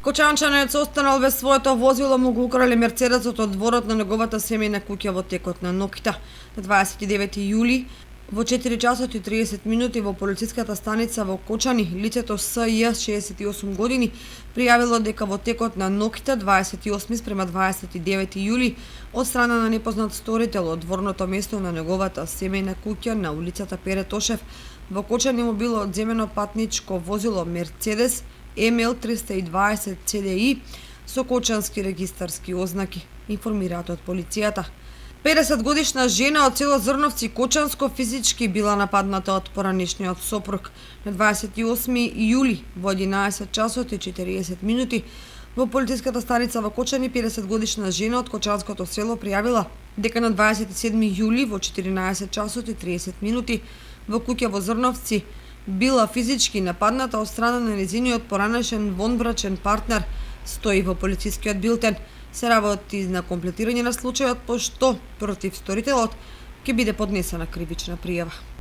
Кочанчанец останал без своето возило, му го украле мерцедесот од дворот на неговата семејна куќа во текот на ноќта. На 29 јули во 4 часот и 30 минути во полициската станица во Кочани, лицето СЈ 68 години пријавило дека во текот на ноќта 28 спрема 29 јули од страна на непознат сторител од дворното место на неговата семејна куќа на улицата Пере Тошев во Кочани му било одземено патничко возило Мерцедес МЛ 320 CDI со кочански регистарски ознаки, информираат од полицијата. 50 годишна жена од село Зрновци Кочанско физички била нападната од поранешниот сопруг. На 28 јули во 11 часот и 40 минути во полициската станица во Кочани 50 годишна жена од Кочанското село пријавила дека на 27 јули во 14 часот и 30 минути во куќа во Зрновци била физички нападната од страна на нејзиниот поранешен вонбрачен партнер, стои во полицискиот билтен. Се работи на комплетирање на случајот, пошто против сторителот ќе биде поднесена кривична пријава.